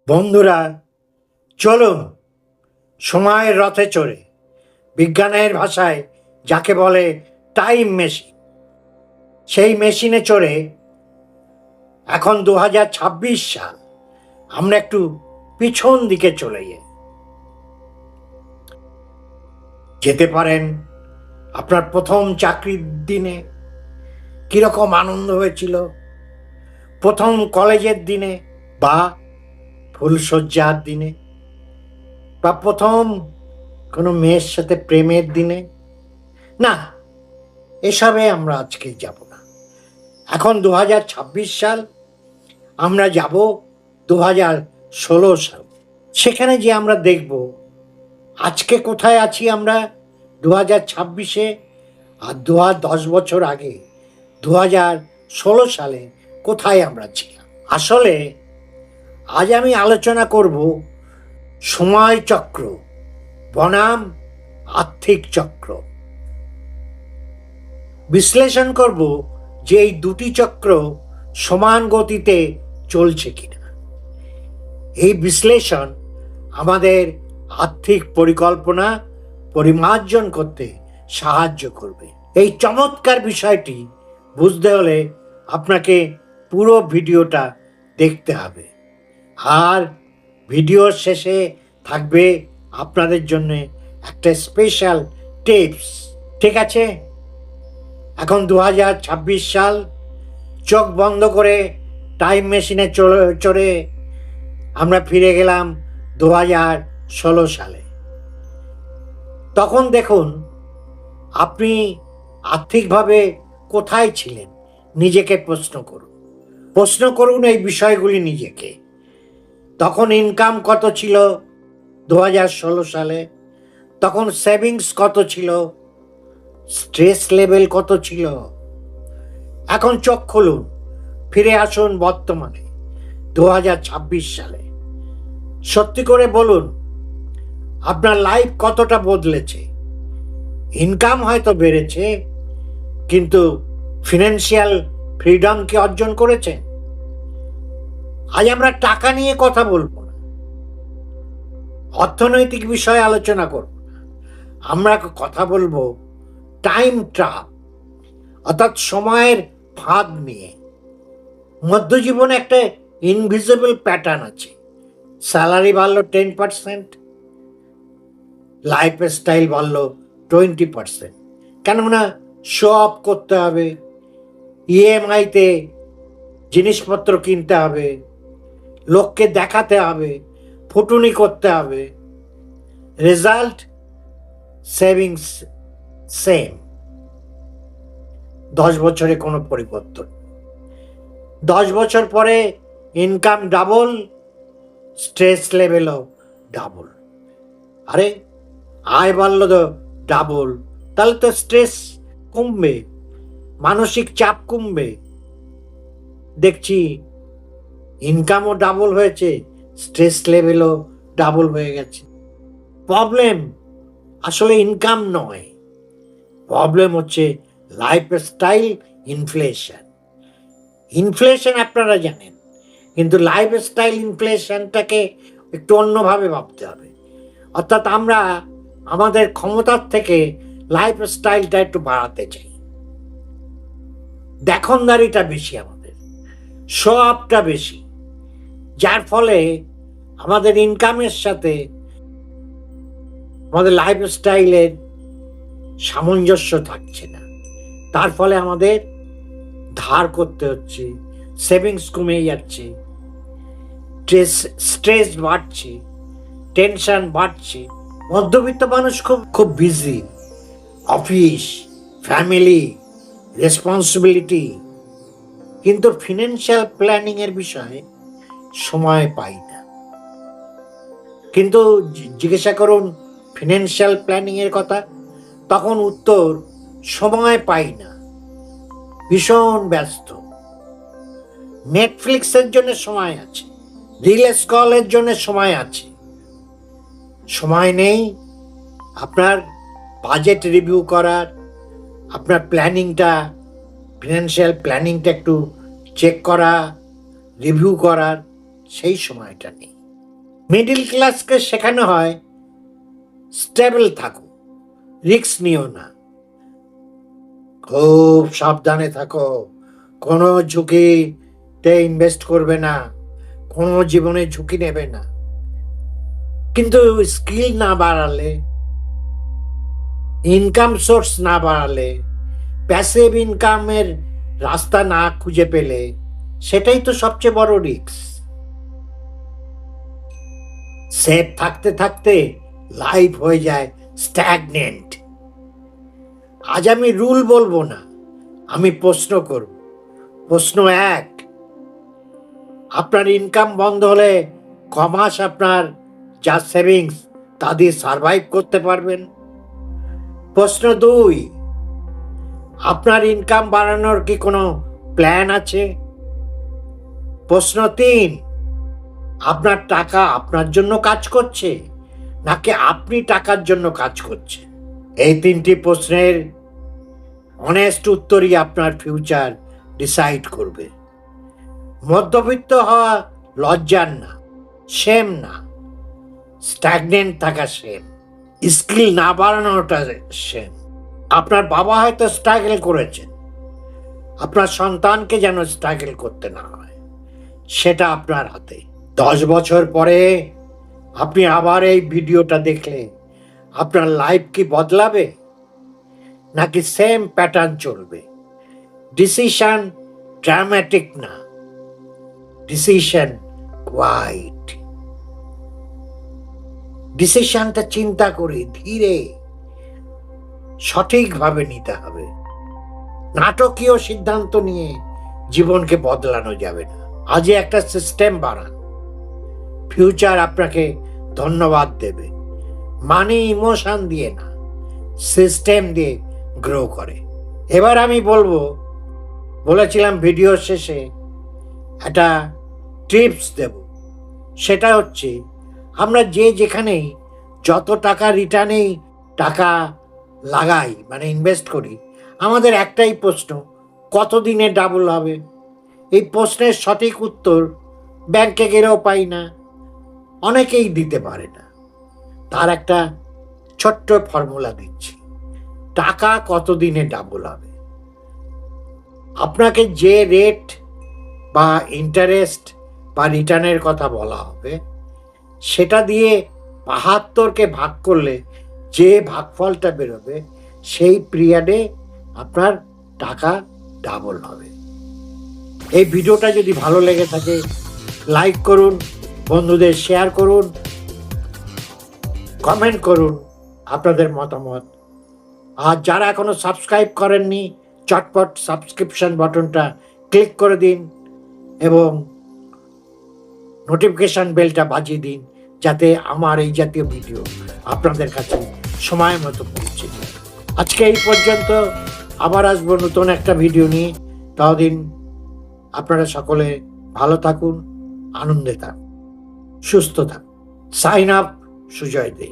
বন্ধুরা, চলুন সময়ের রথে চড়ে, বিজ্ঞানের ভাষায় যাকে বলে টাইম মেশিন, সেই মেশিনে চড়ে এখন 2026 সাল আমরা একটু পিছন দিকে চলে যেতে পারেন। আপনার প্রথম চাকরির দিনে কিরকম আনন্দ হয়েছিল, প্রথম কলেজের দিনে বা ফুলশয্যার দিনে, বা প্রথম কোনো মেয়ের সাথে প্রেমের দিনে। না, এসবে আমরা আজকে যাব না। এখন 2026 সাল, আমরা যাব 2016 সাল। সেখানে যে আমরা দেখব আজকে কোথায় আছি আমরা 2026-এ, আর 10 বছর আগে 2016 সালে কোথায় আমরা ছিলাম। আসলে আজ আমি আলোচনা করব সময় চক্র বনাম আর্থিক চক্র। বিশ্লেষণ করব যে এই দুটি চক্র সমান গতিতে চলছে কিনা। এই বিশ্লেষণ আমাদের আর্থিক পরিকল্পনা পরিমার্জন করতে সাহায্য করবে। এই চমৎকার বিষয়টি বুঝতে হলে আপনাকে পুরো ভিডিওটা দেখতে হবে, আর ভিডিওর শেষে থাকবে আপনাদের জন্য একটা স্পেশাল টিপস। ঠিক আছে, এখন 2026 সাল, চোখ বন্ধ করে টাইম মেশিনে চড়ে আমরা ফিরে গেলাম 2016 সালে। তখন দেখুন আপনি আর্থিকভাবে কোথায় ছিলেন, নিজেকে প্রশ্ন করুন এই বিষয়গুলি নিজেকে। তখন ইনকাম কত ছিল 2016 সালে, তখন সেভিংস কত ছিল, স্ট্রেস লেভেল কত ছিল। এখন চোখ খুলুন, ফিরে আসুন বর্তমানে 2026 সালে। সত্যি করে বলুন, আপনার লাইফ কতটা বদলেছে। ইনকাম হয়তো বেড়েছে, কিন্তু ফিনান্সিয়াল ফ্রিডম কি অর্জন করেছেন? আজ আমরা টাকা নিয়ে কথা বলবো না, অর্থনৈতিক বিষয়ে আলোচনা করব না। আমরা কথা বলবো টাইম ট্র্যাপ, অর্থাৎ সময়ের ফাঁদ নিয়ে। মধ্যজীবনে একটা ইনভিজিবল প্যাটার্ন আছে। স্যালারি বাড়লো 10%, লাইফ স্টাইল বাড়লো 20%। কেননা শো অফ করতে হবে, ইএমআইতে জিনিসপত্র কিনতে হবে, লোককে দেখাতে হবে, ফুটুনি করতে হবে। রেজাল্ট সেভিংস সেম, 10 বছরে কোনো পরিবর্তন। 10 বছর পরে ইনকাম ডাবল, স্ট্রেস লেভেলও ডাবল। আরে আয় বাড়লো তো ডাবল, তাহলে তো স্ট্রেস কমবে, মানসিক চাপ কমবে। দেখছি ইনকামও ডাবল হয়েছে, স্ট্রেস লেভেলও ডাবল হয়ে গেছে। প্রবলেম আসলে ইনকাম নয়, প্রবলেম হচ্ছে লাইফস্টাইল ইনফ্লেশন। ইনফ্লেশন আপনারা জানেন, কিন্তু লাইফস্টাইল ইনফ্লেশনটাকে একটু অন্যভাবে ভাবতে হবে। অর্থাৎ আমরা আমাদের ক্ষমতার থেকে লাইফস্টাইলটা একটু বাড়াতে চাই। দেখনদারিটা বেশি, আমাদের শো আপটা বেশি, যার ফলে আমাদের ইনকামের সাথে আমাদের লাইফস্টাইলের সামঞ্জস্য থাকছে না। তার ফলে আমাদের ধার করতে হচ্ছে, সেভিংস কমে যাচ্ছে, স্ট্রেস বাড়ছে, টেনশন বাড়ছে। মধ্যবিত্ত মানুষ খুব বিজি, অফিস, ফ্যামিলি, রেসপন্সিবিলিটি, কিন্তু ফিনান্সিয়াল প্ল্যানিং এর বিষয়ে সময় পাই না। কিন্তু জিজ্ঞাসা করুন ফিনান্সিয়াল প্ল্যানিং এর কথা, তখন উত্তর সময় পাই না, ভীষণ ব্যস্ত। নেটফ্লিক্সের জন্য সময় আছে, রিল স্ক্রলের জন্য সময় আছে, সময় নেই আপনার বাজেট রিভিউ করার, আপনার প্ল্যানিংটা, ফিনান্সিয়াল প্ল্যানিংটা একটু চেক করা, রিভিউ করার সেই সময়টা নেই। মিডিল ক্লাসকে শেখানো হয় স্টেবল থাকো, রিস্ক নিও না, খুব সাবধানে থাকো, কোনো ঝুঁকিতে ইনভেস্ট করবে না, কোনো জীবনে ঝুঁকি নেবে না। কিন্তু স্কিল না বাড়ালে, ইনকাম সোর্স না বাড়ালে, প্যাসিভ ইনকামের রাস্তা না খুঁজে পেলে, সেটাই তো সবচেয়ে বড় রিস্ক। সেফ থাকতে থাকতে লাইফ হয়ে যায় স্ট্যাগনেন্ট। আজ আমি রুল বলবো না, আমি প্রশ্ন করব। প্রশ্ন এক, আপনার ইনকাম বন্ধ হলে কমাস আপনার যা সেভিংস তা দিয়ে সার্ভাইভ করতে পারবেন? প্রশ্ন দুই, আপনার ইনকাম বাড়ানোর কি কোনো প্ল্যান আছে? প্রশ্ন তিন, আপনার টাকা আপনার জন্য কাজ করছে নাকি আপনি টাকার জন্য কাজ করছেন? এই তিনটি প্রশ্নের অনেস্ট উত্তরই আপনার ফিউচার ডিসাইড করবে। মধ্যবিত্ত হওয়া লজ্জার না, শেম না, স্ট্যাগনেন্ট থাকা শেম, স্কিল না বাড়ানোটা শেম। আপনার বাবা হয়তো স্ট্রাগল করেছেন, আপনার সন্তানকে যেন স্ট্রাগল করতে না হয়, সেটা আপনার হাতে। 10 বছর পরে আপনি আবার এই ভিডিওটা দেখলে আপনার লাইফ কি বদলাবে নাকি সেম প্যাটার্ন চলবে? ডিসিশন ড্রামাটিক না, ডিসিশন কোয়াইট। ডিসিশনটা চিন্তা করে ধীরে সঠিকভাবে নিতে হবে। নাটকীয় সিদ্ধান্ত নিয়ে জীবনকে বদলানো যাবে না। আজই একটা সিস্টেম বানান, ফিউচার আপনাকে ধন্যবাদ দেবে। মানি ইমোশন দিয়ে না, সিস্টেম দিয়ে গ্রো করে। এবার আমি বলেছিলাম ভিডিও শেষে একটা টিপস দেব। সেটা হচ্ছে, আমরা যেখানেই যত টাকা রিটার্নেই টাকা লাগাই, মানে ইনভেস্ট করি, আমাদের একটাই প্রশ্ন, কতদিনে ডাবল হবে? এই প্রশ্নের সঠিক উত্তর ব্যাংকে গেলেও পাই না, অনেকেই দিতে পারে না। তার একটা ছোট্ট ফর্মুলা দিচ্ছি, টাকা কতদিনে ডাবল হবে। আপনাকে যে রেট বা ইন্টারেস্ট বা রিটার্নের কথা বলা হবে, সেটা দিয়ে ৭২কে ভাগ করলে যে ভাগফলটা বেরোবে, সেই পিরিয়ডে আপনার টাকা ডাবল হবে। এই ভিডিওটা যদি ভালো লেগে থাকে লাইক করুন, বন্ধুদের শেয়ার করুন, কমেন্ট করুন আপনাদের মতামত। আর যারা এখনো সাবস্ক্রাইব করেননি, চটপট সাবস্ক্রিপশন বাটনটা ক্লিক করে দিন এবং নোটিফিকেশন বেলটা বাজিয়ে দিন, যাতে আমার এই জাতীয় ভিডিও আপনাদের কাছে সময় মতো পৌঁছে যায়। আজকে এই পর্যন্ত, আবার আসবো নতুন একটা ভিডিও নিয়ে। ততদিন আপনারা সকলে ভালো থাকুন, আনন্দে থাকুন, সুস্থ থাকুন। সাইন আপ, সুজয় দে।